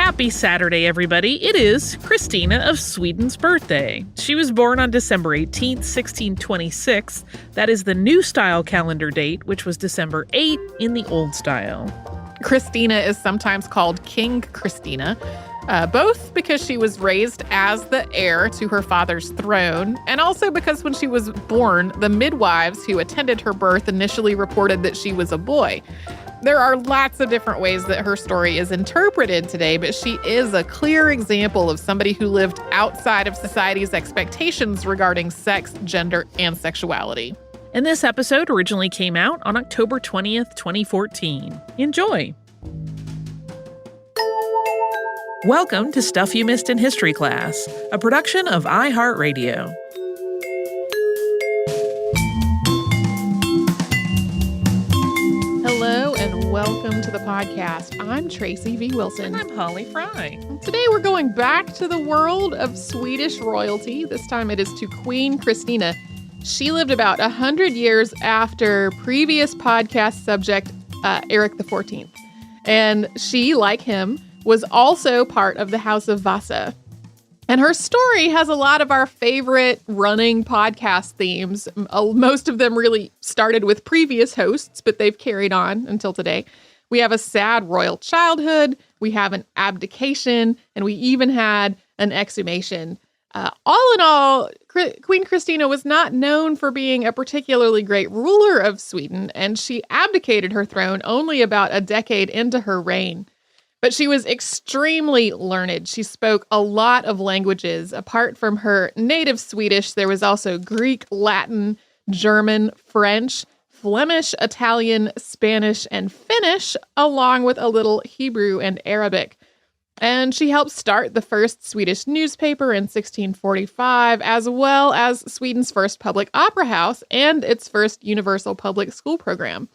Happy Saturday, everybody. It is Christina of Sweden's birthday. She was born on December 18th, 1626. That is the new style calendar date, which was December 8 in the old style. Christina is sometimes called King Christina, both because she was raised as the heir to her father's throne, and also because when she was born, the midwives who attended her birth initially reported that she was a boy. There are lots of different ways that her story is interpreted today, but she is a clear example of somebody who lived outside of society's expectations regarding sex, gender, and sexuality. And this episode originally came out on October 20th, 2014. Enjoy! Welcome to Stuff You Missed in History Class, a production of iHeartRadio. Hello and welcome to the podcast. I'm Tracy V. Wilson. And I'm Holly Fry. Today we're going back to the world of Swedish royalty. This time it is to Queen Christina. She lived about 100 years after previous podcast subject Eric XIV. And she, like him, was also part of the House of Vasa. And her story has a lot of our favorite running podcast themes. Most of them really started with previous hosts, but they've carried on until today. We have a sad royal childhood, we have an abdication, and we even had an exhumation. All in all, Queen Christina was not known for being a particularly great ruler of Sweden, and she abdicated her throne only about a decade into her reign. But she was extremely learned. She spoke a lot of languages. Apart from her native Swedish, there was also Greek, Latin, German, French, Flemish, Italian, Spanish, and Finnish, along with a little Hebrew and Arabic. And she helped start the first Swedish newspaper in 1645, as well as Sweden's first public opera house and its first universal public school program.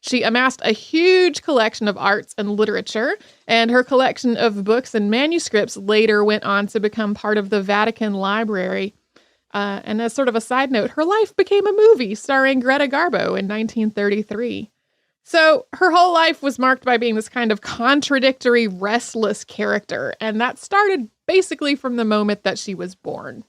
She amassed a huge collection of arts and literature, and her collection of books and manuscripts later went on to become part of the Vatican Library. And as sort of a side note, her life became a movie starring Greta Garbo in 1933. So her whole life was marked by being this kind of contradictory, restless character, and that started basically from the moment that she was born.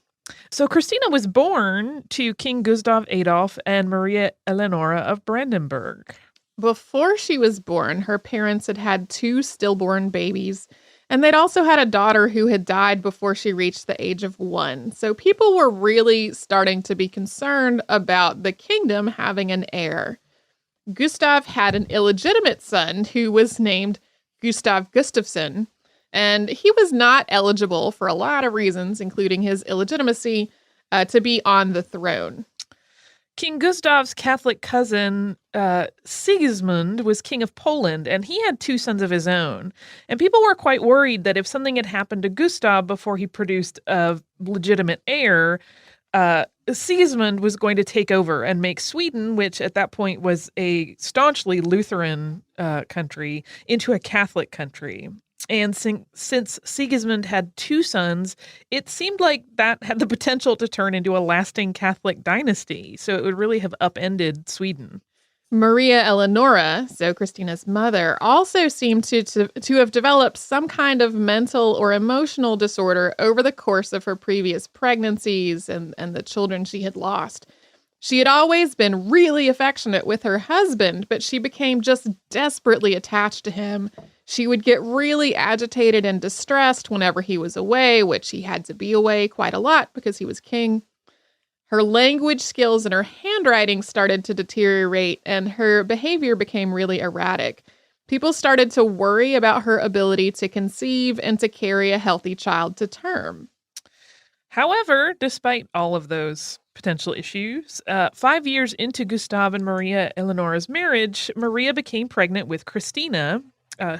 So Christina was born to King Gustav Adolf and Maria Eleonora of Brandenburg. Before she was born, her parents had had two stillborn babies, and they'd also had a daughter who had died before she reached the age of 1. So people were really starting to be concerned about the kingdom having an heir. Gustav had an illegitimate son who was named Gustav Gustafsson, and he was not eligible for a lot of reasons, including his illegitimacy, to be on the throne. King Gustav's Catholic cousin, Sigismund, was king of Poland, and he had two sons of his own. And people were quite worried that if something had happened to Gustav before he produced a legitimate heir, Sigismund was going to take over and make Sweden, which at that point was a staunchly Lutheran country, into a Catholic country. And since Sigismund had two sons, it seemed like that had the potential to turn into a lasting Catholic dynasty. So it would really have upended Sweden. Maria Eleonora, so Christina's mother, also seemed to have developed some kind of mental or emotional disorder over the course of her previous pregnancies and the children she had lost. She had always been really affectionate with her husband, but she became just desperately attached to him. She would get really agitated and distressed whenever he was away, which he had to be away quite a lot because he was king. Her language skills and her handwriting started to deteriorate, and her behavior became really erratic. People started to worry about her ability to conceive and to carry a healthy child to term. However, despite all of those potential issues, 5 years into Gustav and Maria Eleonora's marriage, Maria became pregnant with Christina,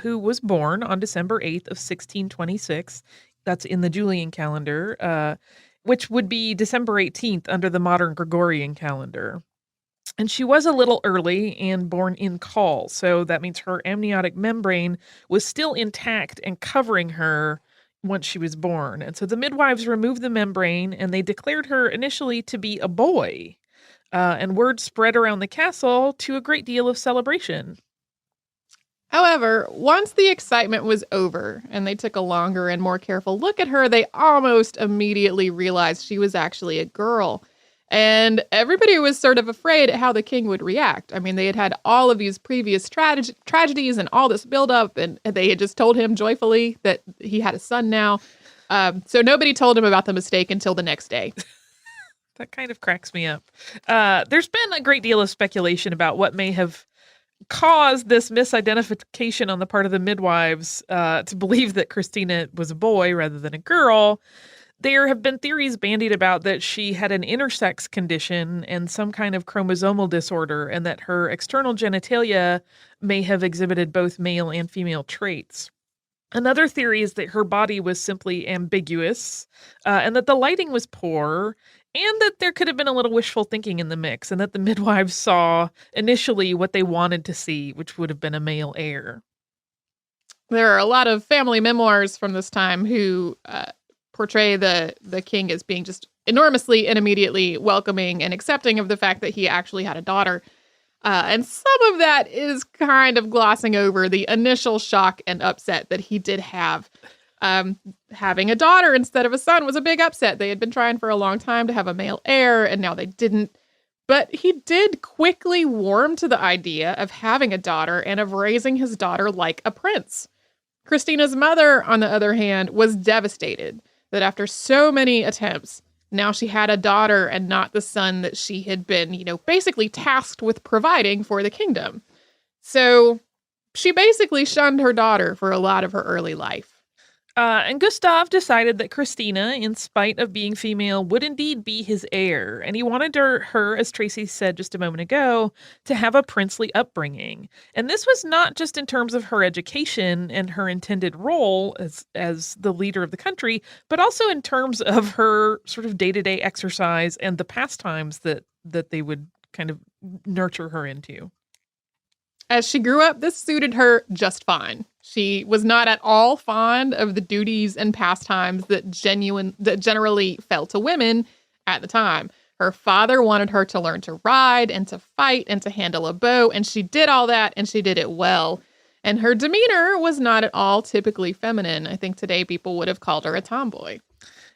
who was born on December 8th of 1626. That's in the Julian calendar, which would be December 18th under the modern Gregorian calendar. And she was a little early and born in caul, so that means her amniotic membrane was still intact and covering her once she was born. And so the midwives removed the membrane, and they declared her initially to be a boy. And word spread around the castle to a great deal of celebration. However, once the excitement was over and they took a longer and more careful look at her, they almost immediately realized she was actually a girl. And everybody was sort of afraid at how the king would react. I mean, they had had all of these previous tragedies and all this buildup, and they had just told him joyfully that he had a son now. So nobody told him about the mistake until the next day. That kind of cracks me up. There's been a great deal of speculation about what may have caused this misidentification on the part of the midwives to believe that Christina was a boy rather than a girl. There have been theories bandied about that she had an intersex condition and some kind of chromosomal disorder, and that her external genitalia may have exhibited both male and female traits. Another theory is that her body was simply ambiguous, and that the lighting was poor, and that there could have been a little wishful thinking in the mix, and that the midwives saw initially what they wanted to see, which would have been a male heir. There are a lot of family memoirs from this time who portray the king as being just enormously and immediately welcoming and accepting of the fact that he actually had a daughter. And some of that is kind of glossing over the initial shock and upset that he did have. Having a daughter instead of a son was a big upset. They had been trying for a long time to have a male heir, and now they didn't. But he did quickly warm to the idea of having a daughter and of raising his daughter like a prince. Christina's mother, on the other hand, was devastated that after so many attempts, now she had a daughter and not the son that she had been, basically tasked with providing for the kingdom. So she basically shunned her daughter for a lot of her early life. And Gustav decided that Christina, in spite of being female, would indeed be his heir. And he wanted her, as Tracy said just a moment ago, to have a princely upbringing. And this was not just in terms of her education and her intended role as the leader of the country, but also in terms of her sort of day-to-day exercise and the pastimes that they would kind of nurture her into. As she grew up, this suited her just fine. She was not at all fond of the duties and pastimes that generally fell to women at the time. Her father wanted her to learn to ride and to fight and to handle a bow, and she did all that, and she did it well. And her demeanor was not at all typically feminine. I think today people would have called her a tomboy.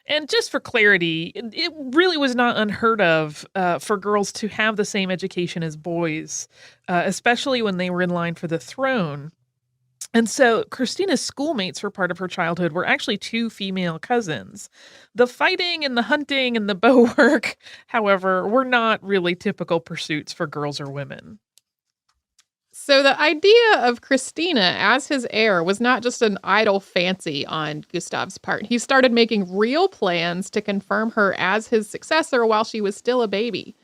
And just for clarity, it really was not unheard of for girls to have the same education as boys, especially when they were in line for the throne. And so Christina's schoolmates for part of her childhood were actually two female cousins. The fighting and the hunting and the bow work, however, were not really typical pursuits for girls or women. So the idea of Christina as his heir was not just an idle fancy on Gustav's part. He started making real plans to confirm her as his successor while she was still a baby.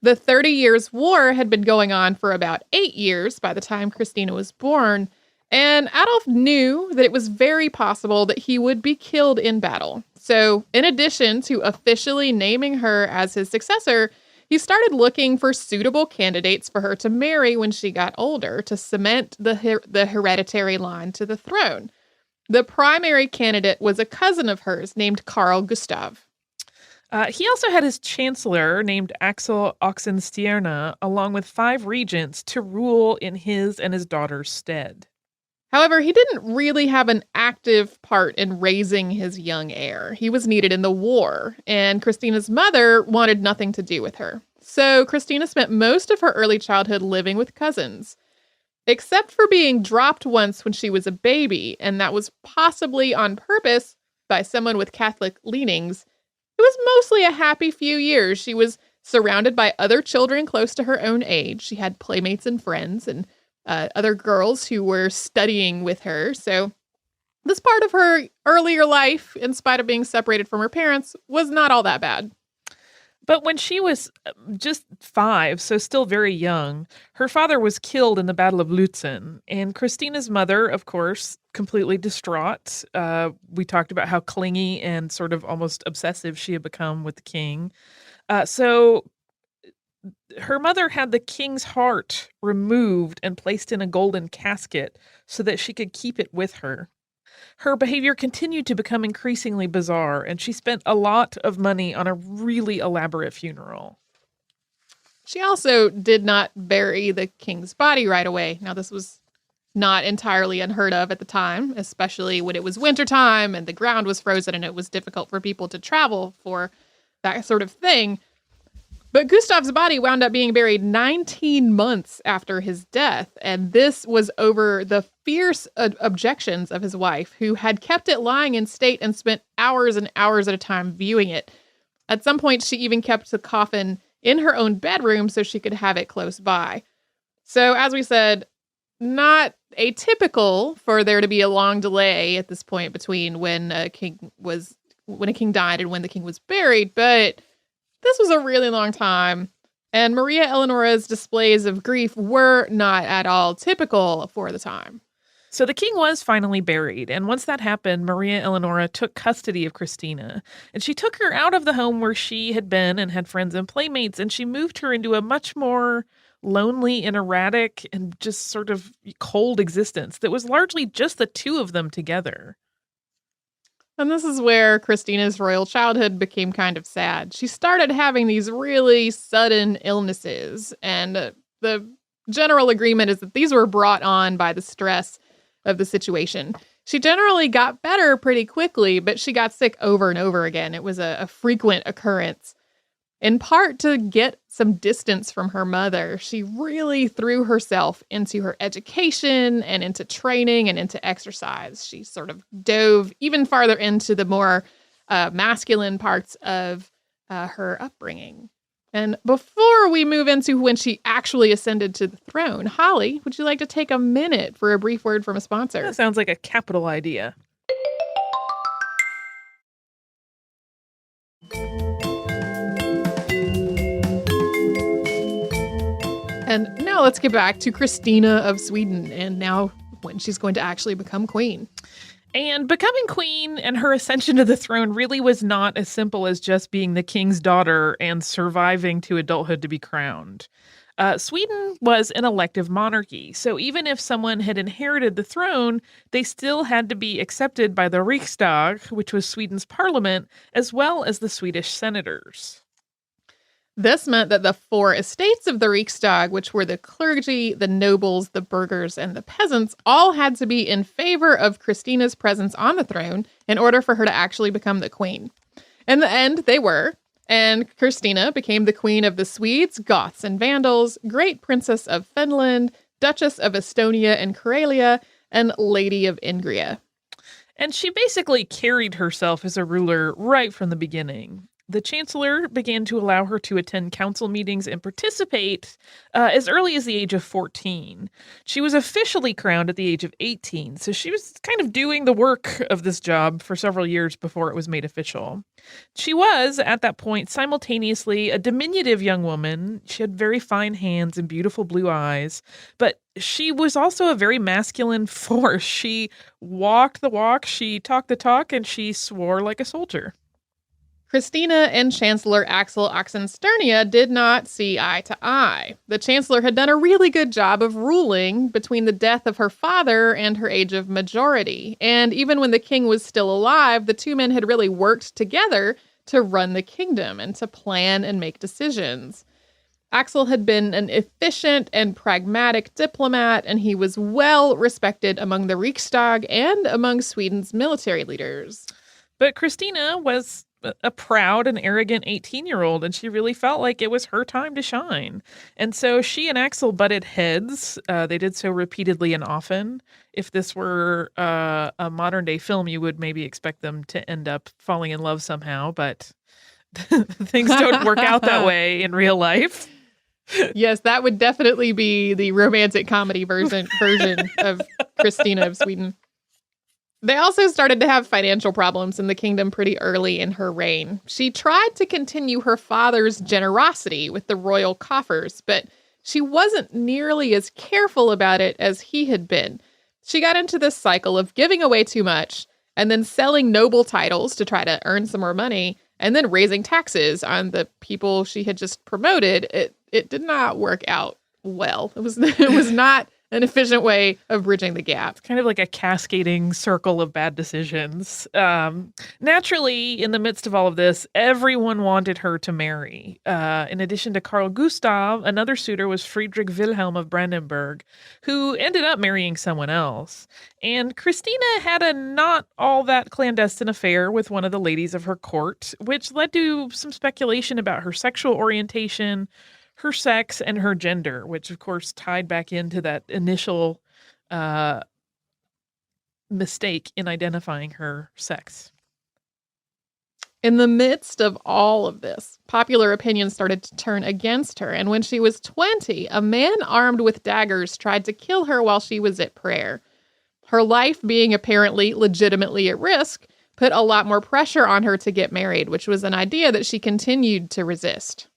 The 30 Years' War had been going on for about 8 years by the time Christina was born, and Adolf knew that it was very possible that he would be killed in battle. So in addition to officially naming her as his successor, he started looking for suitable candidates for her to marry when she got older to cement the hereditary line to the throne. The primary candidate was a cousin of hers named Carl Gustav. He also had his chancellor named Axel Oxenstierna, along with 5 regents to rule in his and his daughter's stead. However, he didn't really have an active part in raising his young heir. He was needed in the war, and Christina's mother wanted nothing to do with her. So Christina spent most of her early childhood living with cousins, except for being dropped once when she was a baby, and that was possibly on purpose by someone with Catholic leanings. It was mostly a happy few years. She was surrounded by other children close to her own age. She had playmates and friends, and other girls who were studying with her. So this part of her earlier life, in spite of being separated from her parents, was not all that bad. But when she was just 5, so still very young, her father was killed in the Battle of Lutzen. And Christina's mother, of course, completely distraught. We talked about how clingy and sort of almost obsessive she had become with the king. So her mother had the king's heart removed and placed in a golden casket so that she could keep it with her. Her behavior continued to become increasingly bizarre, and she spent a lot of money on a really elaborate funeral. She also did not bury the king's body right away. Now, this was not entirely unheard of at the time, especially when it was wintertime and the ground was frozen and it was difficult for people to travel for that sort of thing. But Gustav's body wound up being buried 19 months after his death, and this was over the fierce objections of his wife, who had kept it lying in state and spent hours and hours at a time viewing it. At some point, she even kept the coffin in her own bedroom so she could have it close by. So, as we said, not atypical for there to be a long delay at this point between when a king died and when the king was buried, but this was a really long time, and Maria Eleonora's displays of grief were not at all typical for the time. So the king was finally buried, and once that happened, Maria Eleonora took custody of Christina, and she took her out of the home where she had been and had friends and playmates, and she moved her into a much more lonely and erratic and just sort of cold existence that was largely just the two of them together. And this is where Christina's royal childhood became kind of sad. She started having these really sudden illnesses, and the general agreement is that these were brought on by the stress of the situation. She generally got better pretty quickly, but she got sick over and over again. It was a frequent occurrence. In part to get some distance from her mother, she really threw herself into her education and into training and into exercise. She sort of dove even farther into the more masculine parts of her upbringing. And before we move into when she actually ascended to the throne, Holly, would you like to take a minute for a brief word from a sponsor? That sounds like a capital idea. And now let's get back to Christina of Sweden, and now when she's going to actually become queen. And becoming queen and her ascension to the throne really was not as simple as just being the king's daughter and surviving to adulthood to be crowned. Sweden was an elective monarchy, so even if someone had inherited the throne, they still had to be accepted by the Riksdag, which was Sweden's parliament, as well as the Swedish senators. This meant that the four estates of the Riksdag, which were the clergy, the nobles, the burghers, and the peasants, all had to be in favor of Christina's presence on the throne in order for her to actually become the queen. In the end, they were, and Christina became the queen of the Swedes, Goths, and Vandals, Great Princess of Finland, Duchess of Estonia and Karelia, and Lady of Ingria. And she basically carried herself as a ruler right from the beginning. The Chancellor began to allow her to attend council meetings and participate as early as the age of 14. She was officially crowned at the age of 18, so she was kind of doing the work of this job for several years before it was made official. She was, at that point, simultaneously a diminutive young woman. She had very fine hands and beautiful blue eyes, but she was also a very masculine force. She walked the walk, she talked the talk, and she swore like a soldier. Christina and Chancellor Axel Oxenstierna did not see eye to eye. The Chancellor had done a really good job of ruling between the death of her father and her age of majority. And even when the king was still alive, the two men had really worked together to run the kingdom and to plan and make decisions. Axel had been an efficient and pragmatic diplomat, and he was well respected among the Riksdag and among Sweden's military leaders. But Christina was a proud and arrogant 18-year-old, and she really felt like it was her time to shine. And so she and Axel butted heads. They did so repeatedly and often. If this were a modern-day film, you would maybe expect them to end up falling in love somehow, but things don't work out that way in real life. Yes, that would definitely be the romantic comedy version of Christina of Sweden. They also started to have financial problems in the kingdom pretty early in her reign. She tried to continue her father's generosity with the royal coffers, but she wasn't nearly as careful about it as he had been. She got into this cycle of giving away too much and then selling noble titles to try to earn some more money and then raising taxes on the people she had just promoted. It did not work out well. It was not an efficient way of bridging the gap. Kind of like a cascading circle of bad decisions. Naturally, in the midst of all of this, everyone wanted her to marry. In addition to Carl Gustav, another suitor was Friedrich Wilhelm of Brandenburg, who ended up marrying someone else. And Christina had a not all that clandestine affair with one of the ladies of her court, which led to some speculation about her sexual orientation, her sex, and her gender, which of course tied back into that initial mistake in identifying her sex. In the midst of all of this, popular opinion started to turn against her, and when she was 20, a man armed with daggers tried to kill her while she was at prayer. Her life being apparently legitimately at risk put a lot more pressure on her to get married, which was an idea that she continued to resist.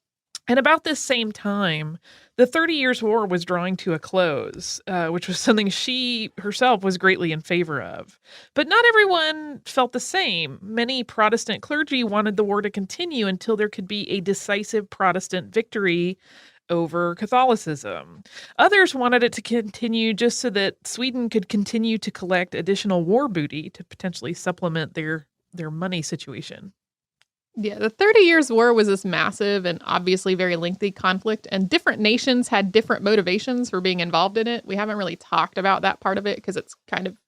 And about this same time, the 30 Years' War was drawing to a close, which was something she herself was greatly in favor of. But not everyone felt the same. Many Protestant clergy wanted the war to continue until there could be a decisive Protestant victory over Catholicism. Others wanted it to continue just so that Sweden could continue to collect additional war booty to potentially supplement their money situation. Yeah, the 30 Years' War was this massive and obviously very lengthy conflict, and different nations had different motivations for being involved in it. We haven't really talked about that part of it because it's kind of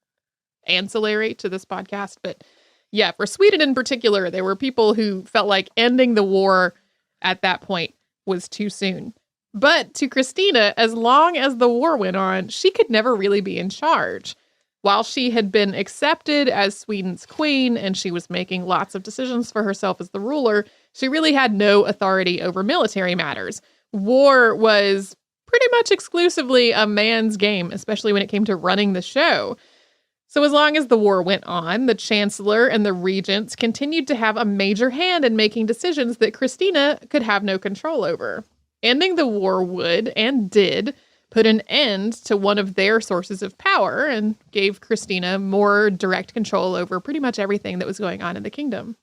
ancillary to this podcast. But yeah, for Sweden in particular, there were people who felt like ending the war at that point was too soon. But to Christina, as long as the war went on, she could never really be in charge. While she had been accepted as Sweden's queen and she was making lots of decisions for herself as the ruler, she really had no authority over military matters. War was pretty much exclusively a man's game, especially when it came to running the show. So as long as the war went on, the chancellor and the regents continued to have a major hand in making decisions that Christina could have no control over. Ending the war would, and did, put an end to one of their sources of power and gave Christina more direct control over pretty much everything that was going on in the kingdom.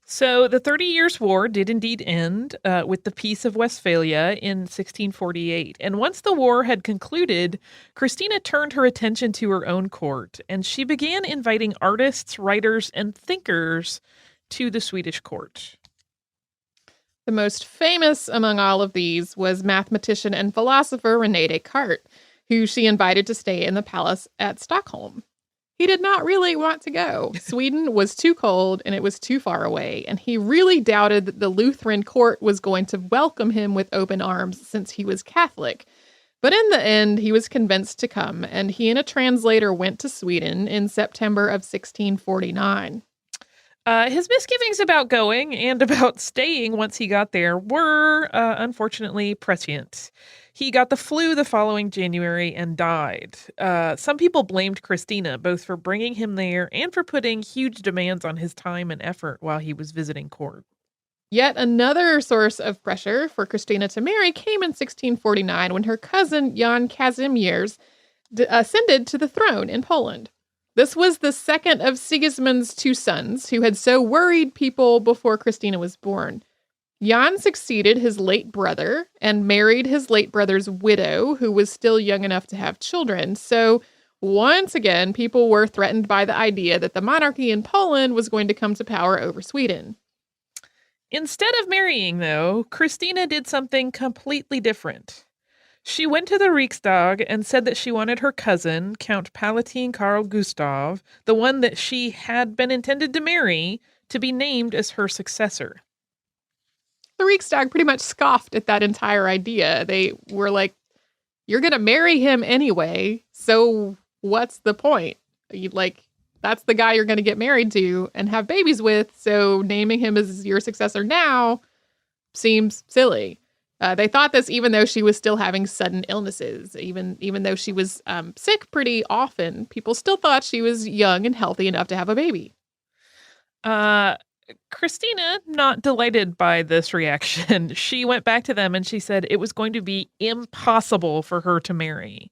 So the 30 Years' War did indeed end with the Peace of Westphalia in 1648. And once the war had concluded, Christina turned her attention to her own court, and she began inviting artists, writers, and thinkers to the Swedish court. The most famous among all of these was mathematician and philosopher Rene Descartes, who she invited to stay in the palace at Stockholm. He did not really want to go. Sweden was too cold and it was too far away, and he really doubted that the Lutheran court was going to welcome him with open arms since he was Catholic. But in the end, he was convinced to come, and he and a translator went to Sweden in September of 1649. His misgivings about going and about staying once he got there were, unfortunately, prescient. He got the flu the following January and died. Some people blamed Christina, both for bringing him there and for putting huge demands on his time and effort while he was visiting court. Yet another source of pressure for Christina to marry came in 1649 when her cousin Jan Kazimierz ascended to the throne in Poland. This was the second of Sigismund's two sons, who had so worried people before Christina was born. Jan succeeded his late brother and married his late brother's widow, who was still young enough to have children. So once again, people were threatened by the idea that the monarchy in Poland was going to come to power over Sweden. Instead of marrying, though, Christina did something completely different. She went to the Riksdag and said that she wanted her cousin, Count Palatine Carl Gustav, the one that she had been intended to marry, to be named as her successor. The Riksdag pretty much scoffed at that entire idea. They were like, you're going to marry him anyway, so what's the point? That's the guy you're going to get married to and have babies with, so naming him as your successor now seems silly. They thought this even though she was still having sudden illnesses. Even though she was sick pretty often, people still thought she was young and healthy enough to have a baby. Christina, not delighted by this reaction, she went back to them and she said it was going to be impossible for her to marry.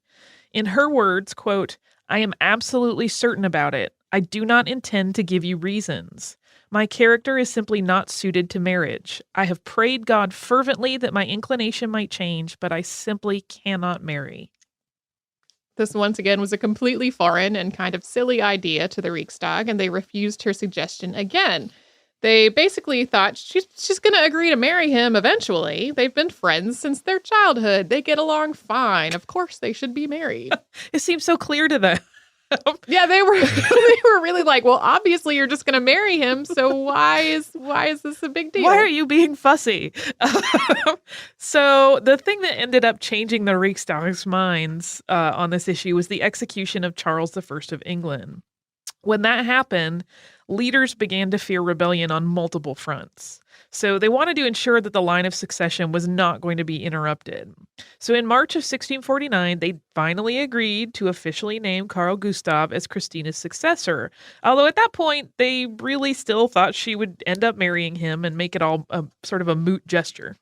In her words, quote, "I am absolutely certain about it. I do not intend to give you reasons. My character is simply not suited to marriage. I have prayed God fervently that my inclination might change, but I simply cannot marry." This, once again, was a completely foreign and kind of silly idea to the Riksdag, and they refused her suggestion again. They basically thought she's going to agree to marry him eventually. They've been friends since their childhood. They get along fine. Of course, they should be married. It seems so clear to them. Yeah, they were really like, well, obviously you're just going to marry him, so why is this a big deal? Why are you being fussy? So the thing that ended up changing the Riksdag's minds on this issue was the execution of Charles I of England. When that happened, leaders began to fear rebellion on multiple fronts. So they wanted to ensure that the line of succession was not going to be interrupted. So in March of 1649, they finally agreed to officially name Carl Gustav as Christina's successor. Although at that point, they really still thought she would end up marrying him and make it all a sort of a moot gesture.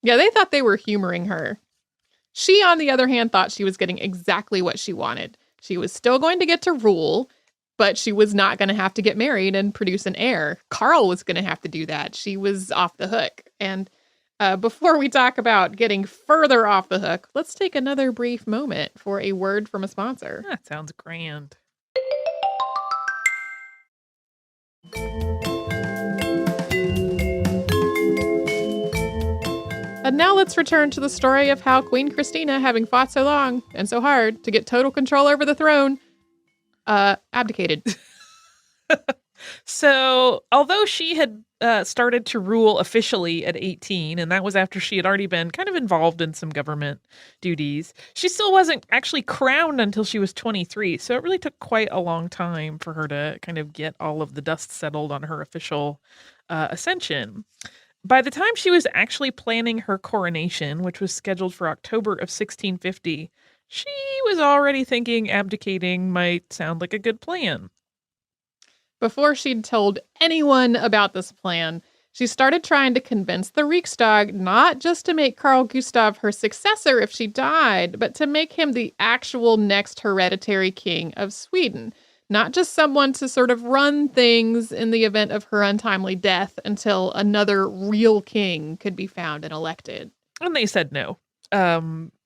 Yeah, they thought they were humoring her. She, on the other hand, thought she was getting exactly what she wanted. She was still going to get to rule, but she was not going to have to get married and produce an heir. Carl was going to have to do that. She was off the hook. And before we talk about getting further off the hook, let's take another brief moment for a word from a sponsor. That sounds grand. And now let's return to the story of how Queen Christina, having fought so long and so hard to get total control over the throne, abdicated. So, although she had started to rule officially at 18, and that was after she had already been kind of involved in some government duties, she still wasn't actually crowned until she was 23. So it really took quite a long time for her to kind of get all of the dust settled on her official ascension. By the time she was actually planning her coronation, which was scheduled for October of 1650, she was already thinking abdicating might sound like a good plan. Before she'd told anyone about this plan, she started trying to convince the Riksdag not just to make Carl Gustav her successor if she died, but to make him the actual next hereditary king of Sweden. Not just someone to sort of run things in the event of her untimely death until another real king could be found and elected. And they said no.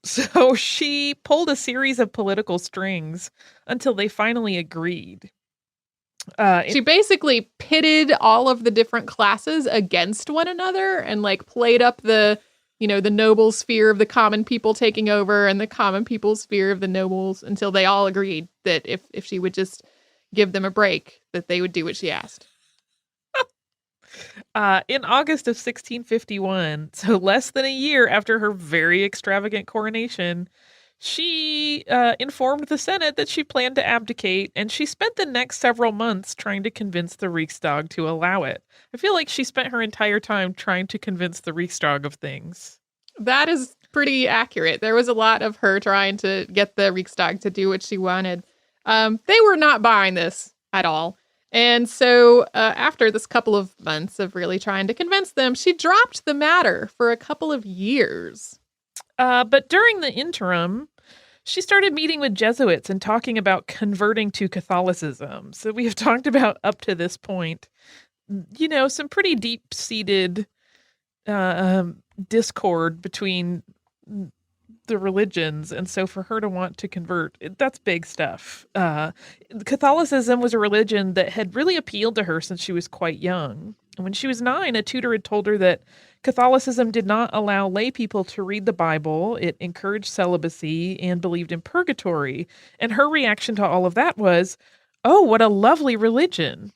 So she pulled a series of political strings until they finally agreed. She basically pitted all of the different classes against one another and like played up the nobles' fear of the common people taking over and the common people's fear of the nobles until they all agreed that if she would just give them a break, that they would do what she asked. In August of 1651, so less than a year after her very extravagant coronation, she informed the Senate that she planned to abdicate, and she spent the next several months trying to convince the Riksdag to allow it. I feel like she spent her entire time trying to convince the Riksdag of things. That is pretty accurate. There was a lot of her trying to get the Riksdag to do what she wanted. They were not buying this at all. And so after this couple of months of really trying to convince them, she dropped the matter for a couple of years. But during the interim, she started meeting with Jesuits and talking about converting to Catholicism. So we have talked about up to this point, some pretty deep-seated discord between the religions. And so for her to want to convert, that's big stuff. Catholicism was a religion that had really appealed to her since she was quite young. And when she was 9, a tutor had told her that Catholicism did not allow lay people to read the Bible. It encouraged celibacy and believed in purgatory. And her reaction to all of that was, oh, what a lovely religion.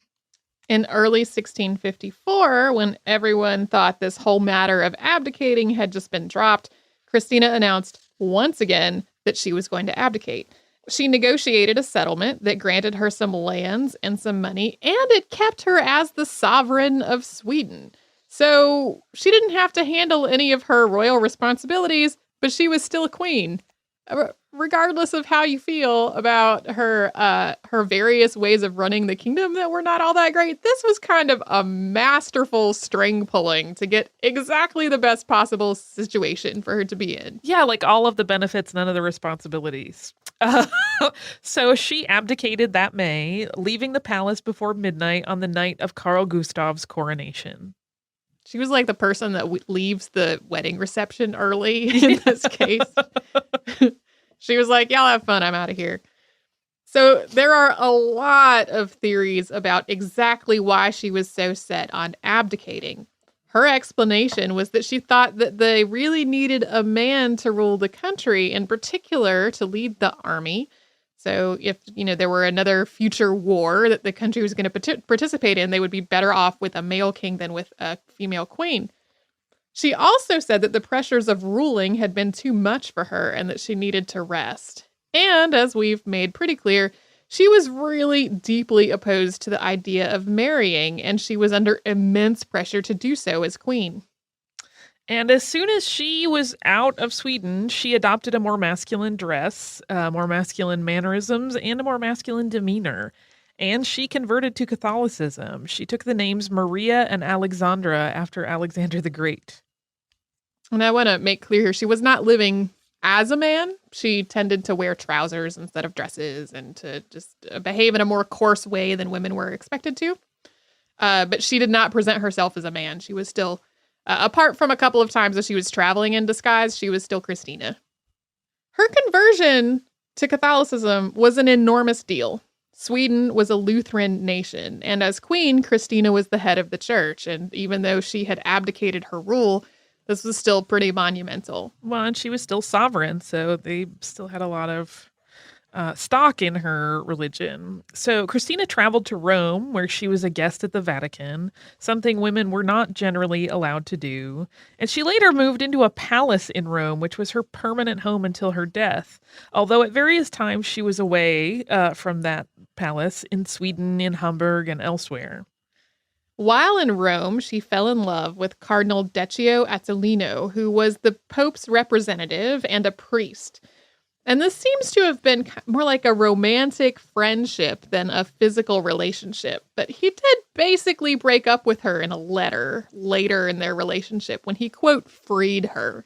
In early 1654, when everyone thought this whole matter of abdicating had just been dropped, Christina announced once again that she was going to abdicate. She negotiated a settlement that granted her some lands and some money, and it kept her as the sovereign of Sweden. So she didn't have to handle any of her royal responsibilities, but she was still a queen. Regardless of how you feel about her various ways of running the kingdom that were not all that great, this was kind of a masterful string pulling to get exactly the best possible situation for her to be in. Yeah, like all of the benefits, none of the responsibilities. So she abdicated that May, leaving the palace before midnight on the night of Carl Gustav's coronation. She was like the person that leaves the wedding reception early in this case. She was like, y'all have fun. I'm out of here. So there are a lot of theories about exactly why she was so set on abdicating. Her explanation was that she thought that they really needed a man to rule the country, in particular to lead the army. So if, there were another future war that the country was going to participate in, they would be better off with a male king than with a female queen. She also said that the pressures of ruling had been too much for her and that she needed to rest. And as we've made pretty clear, she was really deeply opposed to the idea of marrying, and she was under immense pressure to do so as queen. And as soon as she was out of Sweden, she adopted a more masculine dress, more masculine mannerisms, and a more masculine demeanor. And she converted to Catholicism. She took the names Maria and Alexandra after Alexander the Great. And I want to make clear here, she was not living as a man. She tended to wear trousers instead of dresses and to just behave in a more coarse way than women were expected to. But she did not present herself as a man. She was still, apart from a couple of times that she was traveling in disguise, she was still Christina. Her conversion to Catholicism was an enormous deal. Sweden was a Lutheran nation, and as queen, Christina was the head of the church. And even though she had abdicated her rule, this was still pretty monumental. Well, and she was still sovereign, so they still had a lot of stock in her religion. So Christina traveled to Rome, where she was a guest at the Vatican, something women were not generally allowed to do. And she later moved into a palace in Rome, which was her permanent home until her death. Although at various times she was away from that palace in Sweden, in Hamburg, and elsewhere. While in Rome, she fell in love with Cardinal Deccio Azzolino, who was the Pope's representative and a priest. And this seems to have been more like a romantic friendship than a physical relationship. But he did basically break up with her in a letter later in their relationship when he, quote, freed her.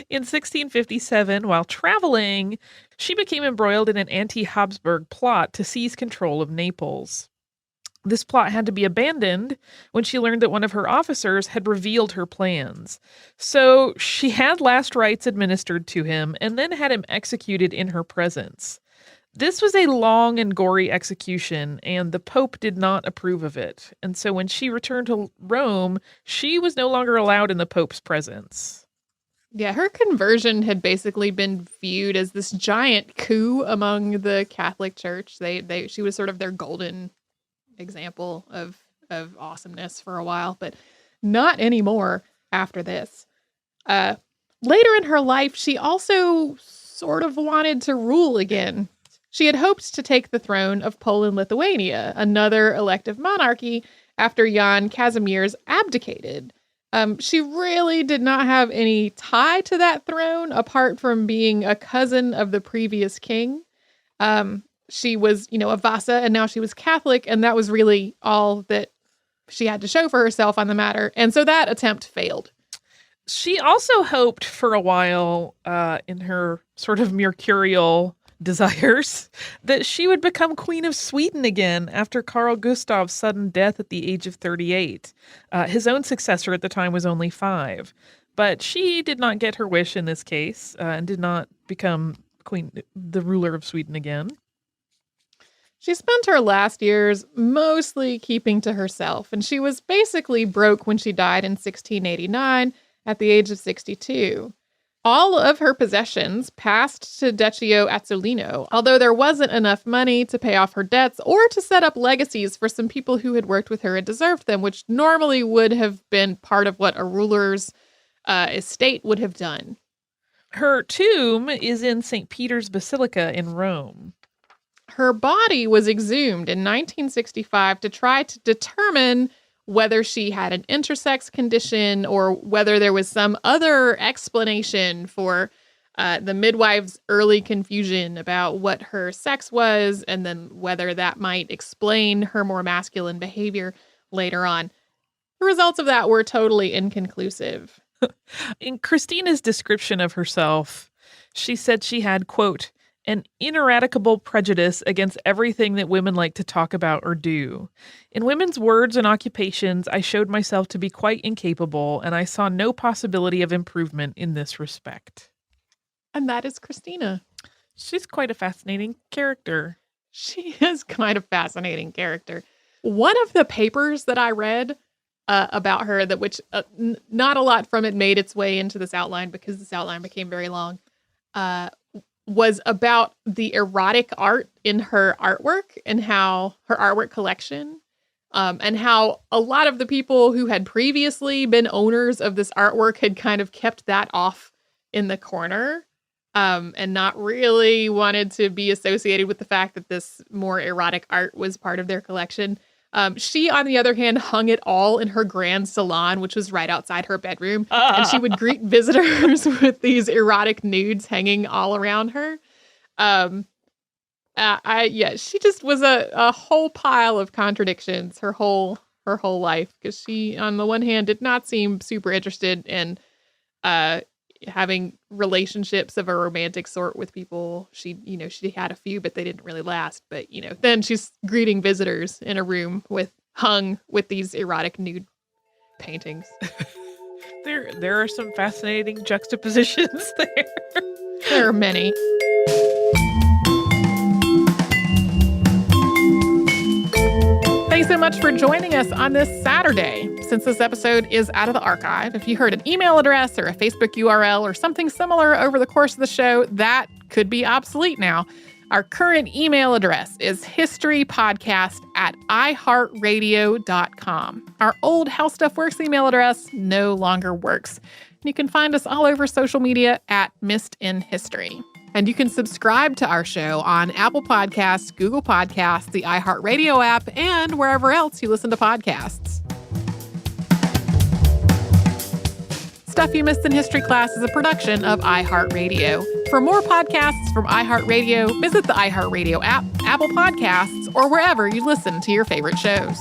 In 1657, while traveling, she became embroiled in an anti-Habsburg plot to seize control of Naples. This plot had to be abandoned when she learned that one of her officers had revealed her plans. So she had last rites administered to him and then had him executed in her presence. This was a long and gory execution, and the Pope did not approve of it. And so when she returned to Rome, she was no longer allowed in the Pope's presence. Yeah, her conversion had basically been viewed as this giant coup among the Catholic Church. She was sort of their golden example of awesomeness for a while, but not anymore after this. Later in her life, she also sort of wanted to rule again. She had hoped to take the throne of Poland-Lithuania, another elective monarchy, after Jan Kazimierz abdicated. She really did not have any tie to that throne apart from being a cousin of the previous king. She was, a Vasa, and now she was Catholic, and that was really all that she had to show for herself on the matter. And so that attempt failed. She also hoped for a while, in her sort of mercurial desires, that she would become Queen of Sweden again after Carl Gustav's sudden death at the age of 38. His own successor at the time was only 5. But she did not get her wish in this case, and did not become the ruler of Sweden again. She spent her last years mostly keeping to herself, and she was basically broke when she died in 1689 at the age of 62. All of her possessions passed to Deccio Azzolino, although there wasn't enough money to pay off her debts or to set up legacies for some people who had worked with her and deserved them, which normally would have been part of what a ruler's estate would have done. Her tomb is in St. Peter's Basilica in Rome. Her body was exhumed in 1965 to try to determine whether she had an intersex condition or whether there was some other explanation for the midwife's early confusion about what her sex was, and then whether that might explain her more masculine behavior later on. The results of that were totally inconclusive. In Christina's description of herself, she said she had, quote, an ineradicable prejudice against everything that women like to talk about or do. In women's words and occupations, I showed myself to be quite incapable, and I saw no possibility of improvement in this respect. And that is Christina. She's quite a fascinating character. She is kind of fascinating character. One of the papers that I read about her, which not a lot from it made its way into this outline because this outline became very long, was about the erotic art in her artwork and how her artwork collection, and how a lot of the people who had previously been owners of this artwork had kind of kept that off in the corner. And not really wanted to be associated with the fact that this more erotic art was part of their collection. She, on the other hand, hung it all in her grand salon, which was right outside her bedroom. And she would greet visitors with these erotic nudes hanging all around her. She just was a whole pile of contradictions her whole life, because she, on the one hand, did not seem super interested in having relationships of a romantic sort with people. She had a few, but they didn't really last. But, then she's greeting visitors in a room hung with these erotic nude paintings. There are some fascinating juxtapositions there. There are many. Thanks so much for joining us on this Saturday. Since this episode is out of the archive, if you heard an email address or a Facebook URL or something similar over the course of the show, that could be obsolete now. Our current email address is historypodcast@iHeartRadio.com. Our old How Stuff Works email address no longer works. You can find us all over social media at Missed in History. And you can subscribe to our show on Apple Podcasts, Google Podcasts, the iHeartRadio app, and wherever else you listen to podcasts. Stuff You Missed in History Class is a production of iHeartRadio. For more podcasts from iHeartRadio, visit the iHeartRadio app, Apple Podcasts, or wherever you listen to your favorite shows.